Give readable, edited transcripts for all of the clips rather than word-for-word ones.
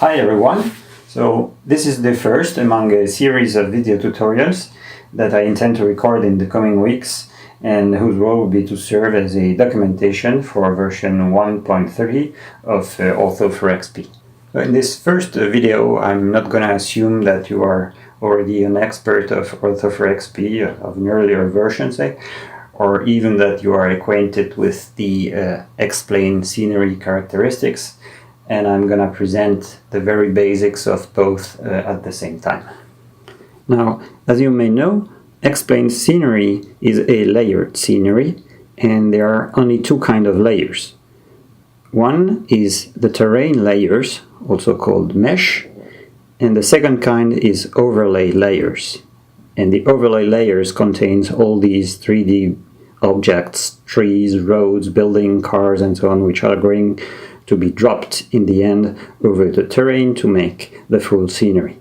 Hi everyone! So this is the first among a series of video tutorials that I intend to record in the coming weeks and whose role will be to serve as a documentation for version 1.30 of Ortho4XP. In this first video, I'm not going to assume that you are already an expert of Ortho4XP, of an earlier version, say, or even that you are acquainted with the explain scenery characteristics, and I'm going to present the very basics of both at the same time. Now, as you may know, explain scenery is a layered scenery, and there are only two kinds of layers. One is the terrain layers, also called mesh, and the second kind is overlay layers. And the overlay layers contains all these 3D objects, trees, roads, buildings, cars, and so on, which are going to be dropped in the end over the terrain to make the full scenery.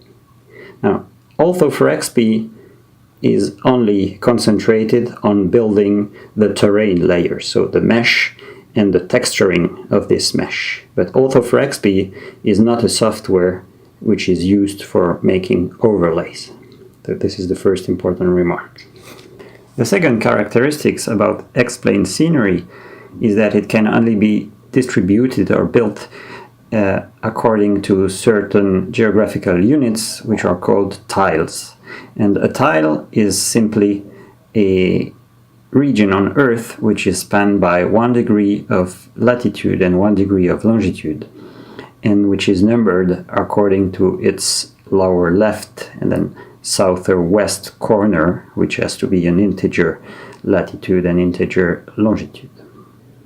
Now, Ortho4XP is only concentrated on building the terrain layers, so the mesh and the texturing of this mesh. But Ortho4XP is not a software which is used for making overlays. So this is the first important remark. The second characteristics about explain scenery is that it can only be distributed or built according to certain geographical units, which are called tiles. And a tile is simply a region on Earth which is spanned by 1 degree of latitude and 1 degree of longitude, and which is numbered according to its lower left and then south or west corner, which has to be an integer latitude and integer longitude.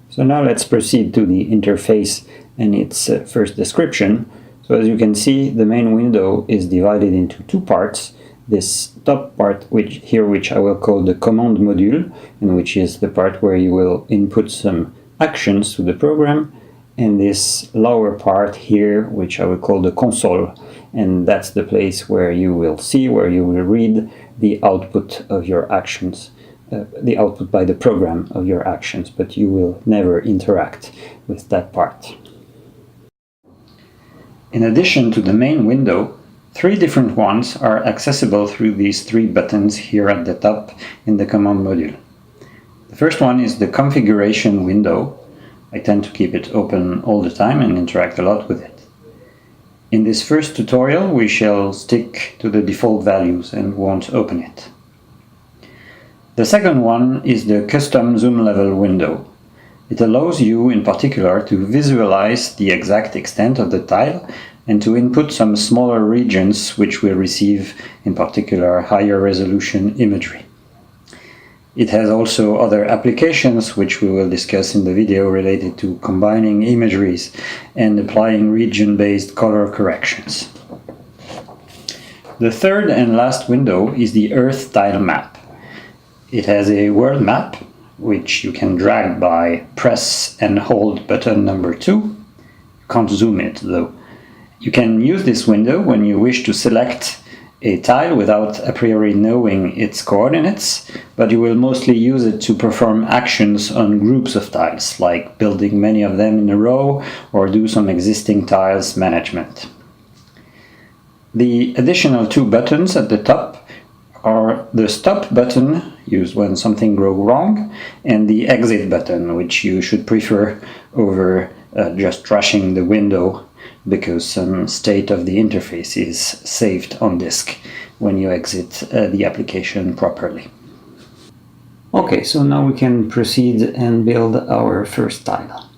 So now let's proceed to the interface and its first description. So as you can see, the main window is divided into two parts. This top part, which I will call the command module, and which is the part where you will input some actions to the program, and this lower part here, which I will call the console, and that's the place where you will see, where you will read the output of your actions. The output by the program of your actions, but you will never interact with that part. In addition to the main window, 3 different ones are accessible through these 3 buttons here at the top in the command module. The first one is the configuration window. I tend to keep it open all the time and interact a lot with it. In this first tutorial, we shall stick to the default values and won't open it. The second one is the custom zoom level window. It allows you in particular to visualize the exact extent of the tile and to input some smaller regions which will receive in particular higher resolution imagery. It has also other applications which we will discuss in the video related to combining imageries and applying region-based color corrections. The third and last window is the Earth tile map. It has a world map, which you can drag by press and hold button number 2. You can't zoom it though. You can use this window when you wish to select a tile without a priori knowing its coordinates, but you will mostly use it to perform actions on groups of tiles, like building many of them in a row or do some existing tiles management. The additional 2 buttons at the top are the stop button, used when something goes wrong, and the exit button, which you should prefer over just trashing the window, because some state of the interface is saved on disk when you exit the application properly. Okay, so now we can proceed and build our first tile.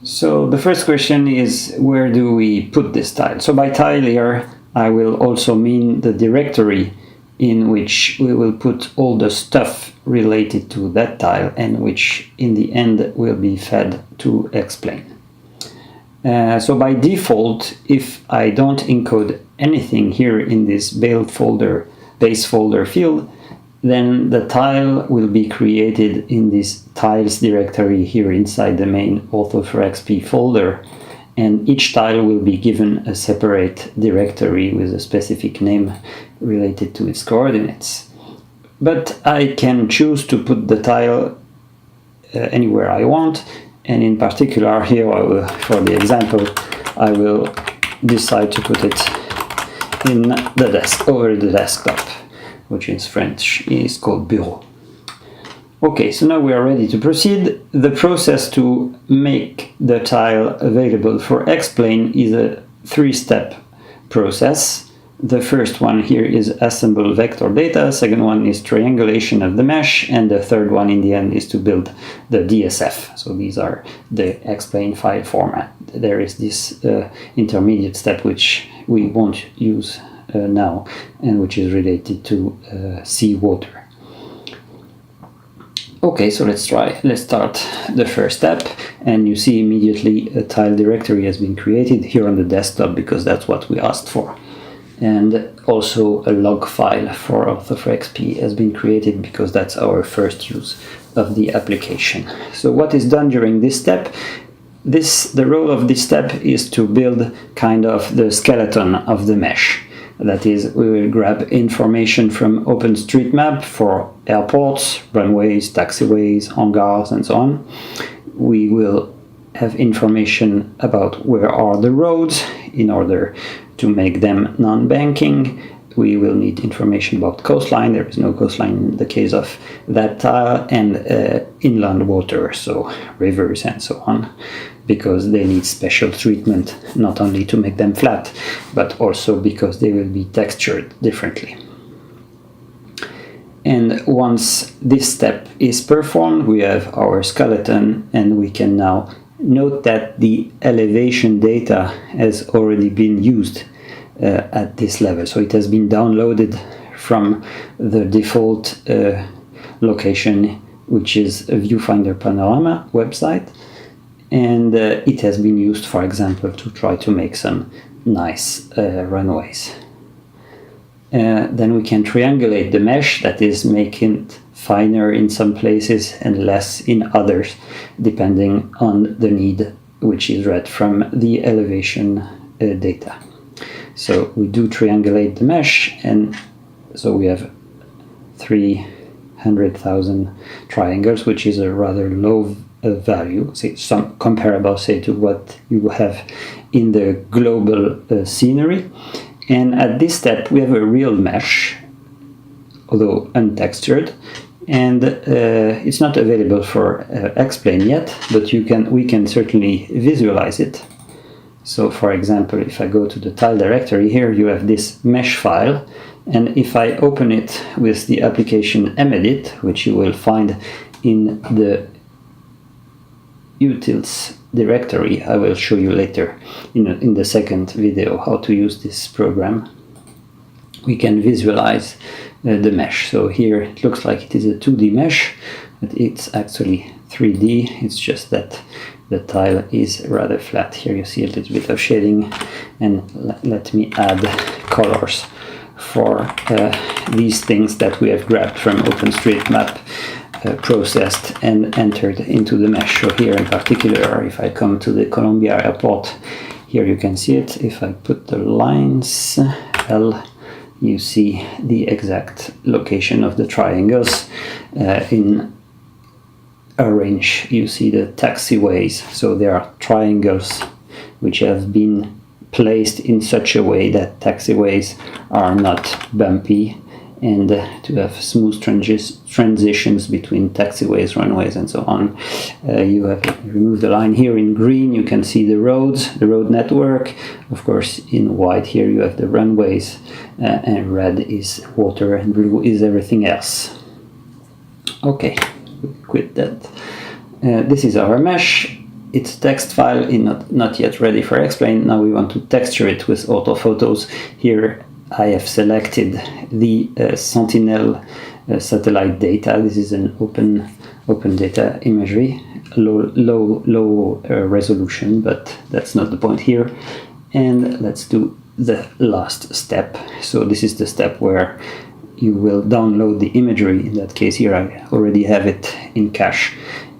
So the first question is, where do we put this tile? So by tile here, I will also mean the directory in which we will put all the stuff related to that tile and which in the end will be fed to explain. So by default, if I don't encode anything here in this base folder field, then the tile will be created in this tiles directory here inside the main Ortho4XP folder, and each tile will be given a separate directory with a specific name related to its coordinates. But I can choose to put the tile anywhere I want, and in particular here, for the example, I will decide to put it in the desk, over the desktop, which in French is called bureau. Okay, so now we are ready to proceed. The process to make the tile available for Explain is a 3-step process. The first one here is assemble vector data, second one is triangulation of the mesh, and the third one in the end is to build the DSF. So these are the Explain file format. There is this intermediate step which we won't use now, and which is related to seawater. Okay, so let's start the first step, and you see immediately a tile directory has been created here on the desktop because that's what we asked for. And also a log file for Ortho4XP has been created because that's our first use of the application. So what is done during this step? The role of this step is to build kind of the skeleton of the mesh. That is, we will grab information from OpenStreetMap for airports, runways, taxiways, hangars, and so on. We will have information about where are the roads in order to make them non-banking. We will need information about coastline. There is no coastline in the case of that tile, and inland water, so rivers and so on, because they need special treatment, not only to make them flat, but also because they will be textured differently. And once this step is performed, we have our skeleton, and we can now note that the elevation data has already been used at this level. So it has been downloaded from the default location, which is a Viewfinder Panorama website. And it has been used, for example, to try to make some nice runways. Then we can triangulate the mesh, that is, making it finer in some places and less in others, depending on the need which is read from the elevation data. So we do triangulate the mesh, and so we have 300,000 triangles, which is a rather low value, say some comparable, say, to what you have in the global scenery. And at this step we have a real mesh, although untextured, and it's not available for Explain yet, but we can certainly visualize it. So for example, if I go to the tile directory, here you have this mesh file, and if I open it with the application Emedit, which you will find in the utils directory, I will show you later in the second video how to use this program, we can visualize the mesh. So here it looks like it is a 2D mesh, but it's actually 3D. It's just that the tile is rather flat. Here you see a little bit of shading, and let me add colors for these things that we have grabbed from OpenStreetMap, processed and entered into the mesh. So here in particular, if I come to the Columbia airport, here you can see it. If I put the lines L, you see the exact location of the triangles. In orange you see the taxiways, so there are triangles which have been placed in such a way that taxiways are not bumpy, and to have smooth transitions between taxiways, runways, and so on. You have removed the line. Here in green you can see the roads, the road network. Of course, in white here you have the runways, and red is water, and blue is everything else. Okay, we quit that. This is our mesh. It's a text file, not yet ready for Explain. Now we want to texture it with orthophotos. Here I have selected the Sentinel satellite data. This is an open data imagery, low resolution, but that's not the point here. And let's do the last step. So this is the step where you will download the imagery. In that case here I already have it in cache,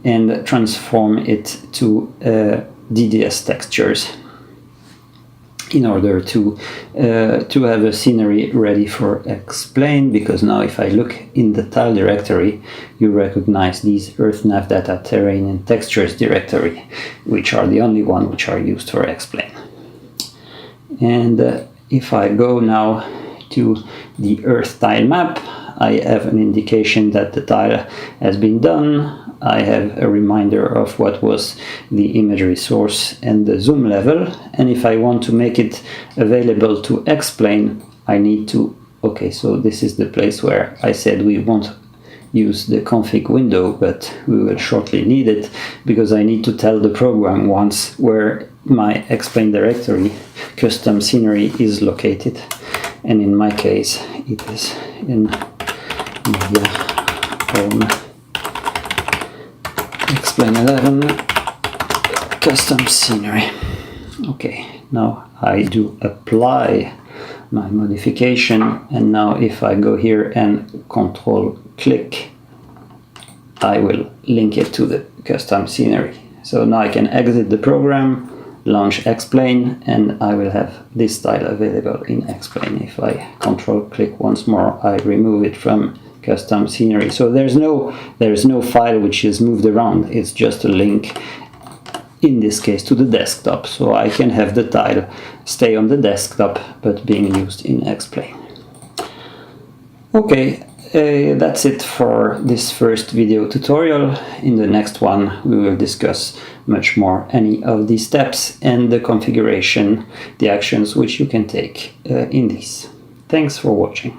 and transform it to DDS textures in order to have a scenery ready for Explain. Because now if I look in the tile directory, you recognize these EarthNav data, terrain, and textures directory, which are the only one which are used for Explain. And if I go now to the Earth tile map, I have an indication that the tile has been done. I have a reminder of what was the imagery source and the zoom level. And if I want to make it available to explain, I need to, okay, so this is the place where I said we won't use the config window, but we will shortly need it, because I need to tell the program once where my explain directory custom scenery is located. And in my case, it is in media home explain 11 custom scenery. Okay, now I do apply my modification, and now if I go here and control click, I will link it to the custom scenery. So now I can exit the program, launch explain, and I will have this tile available in explain. If I control click once more, I remove it from custom scenery. So there's no file which is moved around, it's just a link, in this case to the desktop, so I can have the tile stay on the desktop but being used in explain. Okay, that's it for this first video tutorial. In the next one we will discuss much more any of these steps and the configuration, the actions which you can take in these. Thanks for watching.